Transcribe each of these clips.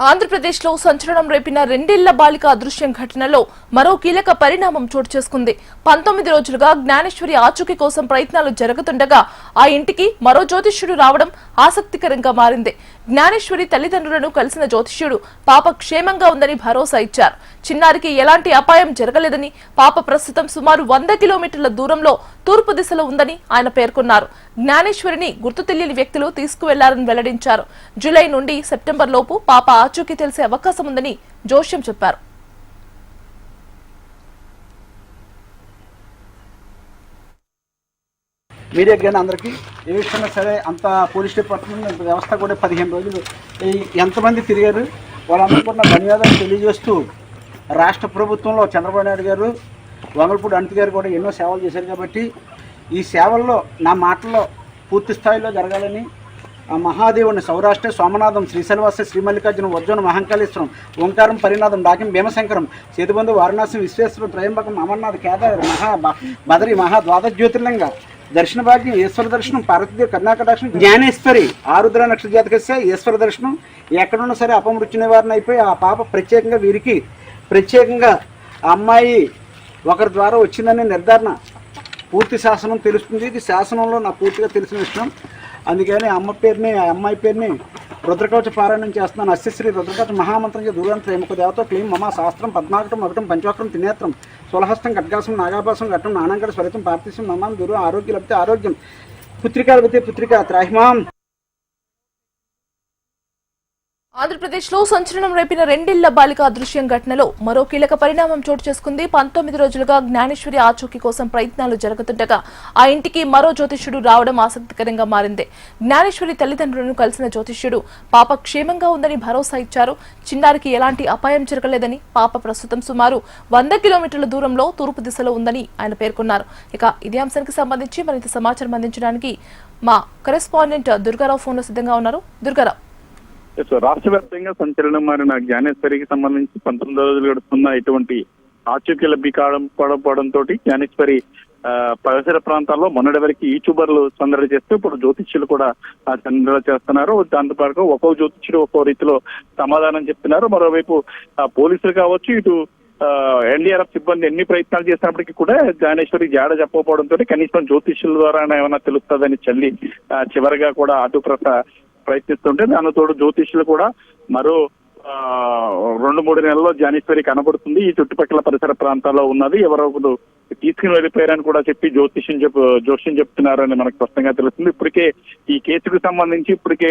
ఆంధ్రప్రదేశ్లో సంచలనం రేపిన రెండేళ్ల బాలిక అదృశ్యం ఘటనలో మరో కీలక పరిణామం చోటు చేసుకుంది. 19 రోజులుగా జ్ఞానేశ్వరి ఆచూకీ కోసం ప్రయత్నాలు జరుగుతుండగా ఆ ఇంటికి మరో జ్యోతిష్యుడు రావడం ఆసక్తికరంగా మారింది. జ్ఞానేశ్వరి తల్లిదండ్రులను కలిసిన జ్యోతిష్యుడు పాప క్షేమంగా ఉందని భరోసా ఇచ్చారు. చిన్నారికి ఎలాంటి అపాయం జరగలేదని, పాప ప్రస్తుతం సుమారు 100 కిలోమీటర్ల దూరంలో తూర్పు దిశలో ఉందని ఆయన పేర్కొన్నారు. జ్ఞానేశ్వరిని గుర్తు తెలియని వ్యక్తులు తీసుకువెళ్లారని వెల్లడించారు. జూలై నుండి సెప్టెంబర్ లోపు పాప ఆచూకీ తెలిసే అవకాశం ఉందని జోష్యం చెప్పారు. మీడియా కానీ అందరికీ ఏ విషయంలో సరే అంత పోలీస్ డిపార్ట్మెంట్ వ్యవస్థ కూడా 15 రోజులు ఎంతమంది తిరిగారు వాళ్ళందరూ కూడా ధన్యవాదాలు తెలియజేస్తూ రాష్ట్ర ప్రభుత్వంలో చంద్రబాబు నాయుడు గారు, వంగలపూడి అనిత గారు కూడా ఎన్నో సేవలు చేశారు. కాబట్టి ఈ సేవల్లో నా మాటల్లో పూర్తి స్థాయిలో జరగాలని మహాదేవుని సౌరాష్ట్ర సోమనాథం శ్రీశైలవాస శ్రీమల్లికార్జున వర్జున మహంకాళేశ్వరం ఓంకారం పరినాథం డాకిం భీమశంకరం సేతుబంధు వారణాసి విశ్వేశ్వరం త్రయంబకం అమర్నాథ్ కేదార్ బదరి ద్వాదశ జ్యోతిర్లింగ దర్శన భాగ్యం ఈశ్వర దర్శనం పార్వతీదేవి కర్ణాకటాక్షం జ్ఞానేశ్వరి ఆరుద్ర నక్షత్ర జాతకస్య ఈశ్వర దర్శనం ఎక్కడున్నా సరే అపమృత్యు నివారణ అయిపోయి ఆ పాప ప్రత్యేకంగా వీరికి ప్రత్యేకంగా అమ్మాయి ఒకరి ద్వారా వచ్చిందనే నిర్ధారణ పూర్తి శాసనం తెలుస్తుంది. ఇది శాసనంలో నాకు పూర్తిగా తెలిసిన విషయం. అందుకని అమ్మాయి పేరుని రుద్రకవచ పారాయణం చేస్తున్నాను. అస్యశ్రీ రుద్రకవచ మహామంత్రం దుర్గంత్ర ఎముక దేవత క్లీం మమ శాస్త్రం పద్మాకటం మకటం పంచవక్రం త్రినేత్రం సులహస్తం ఖడ్గాసం నాగాభాసం ఘట్టం నానంకర స్వరితం పార్థిసం నమాం దురు ఆరోగ్య లభితే ఆరోగ్యం పుత్రికా లభితే పుత్రిక త్రాహిమాం. ఆంధ్రప్రదేశ్లో సంచలనం రేపిన రెండేళ్ల బాలిక అదృశ్యం ఘటనలో మరో కీలక పరిణామం చోటు చేసుకుంది. 19 రోజులుగా జ్ఞానేశ్వరి ఆచూకీ కోసం ప్రయత్నాలు జరుగుతుండగా ఆ ఇంటికి మరో జ్యోతిష్యుడు రావడం ఆసక్తికరంగా మారింది. జ్ఞానేశ్వరి తల్లిదండ్రులను కలిసిన జ్యోతిష్యుడు పాప క్షేమంగా ఉందని భరోసా ఇచ్చారు. చిన్నారికి ఎలాంటి అపాయం జరగలేదని, పాప ప్రస్తుతం సుమారు 100 కిలోమీటర్ల దూరంలో తూర్పు దిశలో ఉందని ఆయన పేర్కొన్నారు. ఇక ఇదే అంశానికి సంబంధించి మరింత సమాచారం అందించడానికి మా కరెస్పాండెంట్ దుర్గారావు ఫోన్లో సిద్ధంగా ఉన్నారు. దుర్గారావు, రాష్ట్ర వ్యాప్తంగా సంచలనం మారిన జ్ఞానేశ్వరికి సంబంధించి 19 రోజులు గడుస్తున్న ఇటువంటి ఆచూకీ లభ్య కావడంతో జ్ఞానేశ్వరి పరిసర ప్రాంతాల్లో మొన్నటి వరకు యూట్యూబర్లు సందడి చేస్తూ ఇప్పుడు జ్యోతిష్యులు కూడా సందడి చేస్తున్నారు. దాంతోపాటు ఒక్కో జ్యోతిష్యుడు ఒక్కో రీతిలో సమాధానం చెప్తున్నారు. మరోవైపు పోలీసులు కావచ్చు, ఇటు ఎన్డీఆర్ఎఫ్ సిబ్బంది ఎన్ని ప్రయత్నాలు చేసినప్పటికీ కూడా జ్ఞానేశ్వరి జాడ చెప్పకపోవడంతో కనీసం జ్యోతిష్యుల ద్వారా ఏమైనా తెలుస్తుందని చెల్లి చివరిగా కూడా ప్రయత్నిస్తుంటే దాని తోడు జ్యోతిష్యులు కూడా మరో 2-3 నెలల్లో జ్ఞానేశ్వరి కనబడుతుంది, ఈ చుట్టుపక్కల పరిసర ప్రాంతాల్లో ఉన్నది, ఎవరో తీసుకుని వెళ్ళిపోయారని కూడా చెప్పి జోష్యం చెప్తున్నారని మనకు స్పష్టంగా తెలుస్తుంది. ఇప్పటికే ఈ కేసుకు సంబంధించి ఇప్పటికే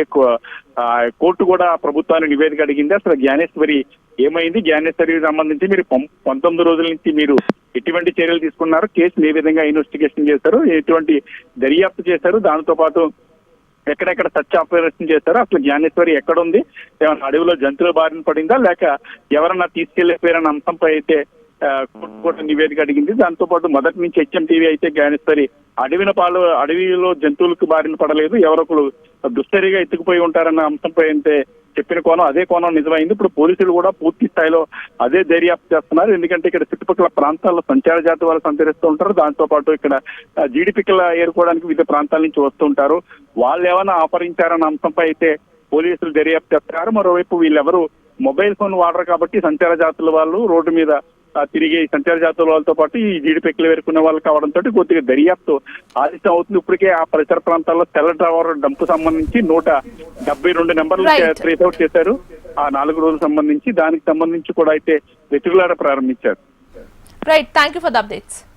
కోర్టు కూడా ప్రభుత్వాన్ని నివేదిక అడిగింది. అసలు జ్ఞానేశ్వరి ఏమైంది, జ్ఞానేశ్వరికి సంబంధించి మీరు 19 రోజుల నుంచి మీరు ఎటువంటి చర్యలు తీసుకున్నారు, కేసును ఏ విధంగా ఇన్వెస్టిగేషన్ చేశారు, ఎటువంటి దర్యాప్తు చేశారు, దానితో పాటు ఎక్కడెక్కడ సర్చ్ ఆపరేషన్ చేస్తారో, అసలు జ్ఞానేశ్వరి ఎక్కడుంది, ఏమైనా అడవిలో జంతువుల బారిన పడిందా, లేక ఎవరన్నా తీసుకెళ్లిపోయారన్న అంశంపై అయితే కోర్టు కూడా నివేదిక అడిగింది. దాంతో పాటు మొదటి నుంచి HMTV అయితే జ్ఞానేశ్వరి అడవిలో జంతువులకు బారిన పడలేదు, ఎవరొకరు దుస్తరిగా ఎత్తుకుపోయి ఉంటారన్న అంశంపై అయితే చెప్పిన కోణం అదే కోణం నిజమైంది. ఇప్పుడు పోలీసులు కూడా పూర్తి స్థాయిలో అదే దర్యాప్తు చేస్తున్నారు. ఎందుకంటే ఇక్కడ చుట్టుపక్కల ప్రాంతాల్లో సంచార జాతి వాళ్ళు సంచరిస్తూ ఉంటారు. దాంతో పాటు ఇక్కడ జీడిపిక్కల ఏరుకోవడానికి వివిధ ప్రాంతాల నుంచి వస్తుంటారు. వాళ్ళు ఏమైనా అపహరించారన్న అంశంపై అయితే పోలీసులు దర్యాప్తు చేస్తున్నారు. మరోవైపు వీళ్ళెవరు మొబైల్ ఫోన్ వాడరు కాబట్టి సంచార జాతుల వాళ్ళు రోడ్డు మీద తిరిగి సంచార జాతుల వాళ్ళతో పాటు ఈ జీడిపెక్కలు వేరుకునే వాళ్ళు కావడంతో కొద్దిగా దర్యాప్తు ఆలస్యం అవుతుంది. ఇప్పటికే ఆ పరిసర ప్రాంతాల్లో తెల్ల డ్రైవర్ డంప్ సంబంధించి 172 నెంబర్లు ట్రేస్ అవుట్ చేశారు. ఆ 4 రోజులు సంబంధించి దానికి సంబంధించి కూడా అయితే వెతుకులాట ప్రారంభించారు. Right, thank you for the updates.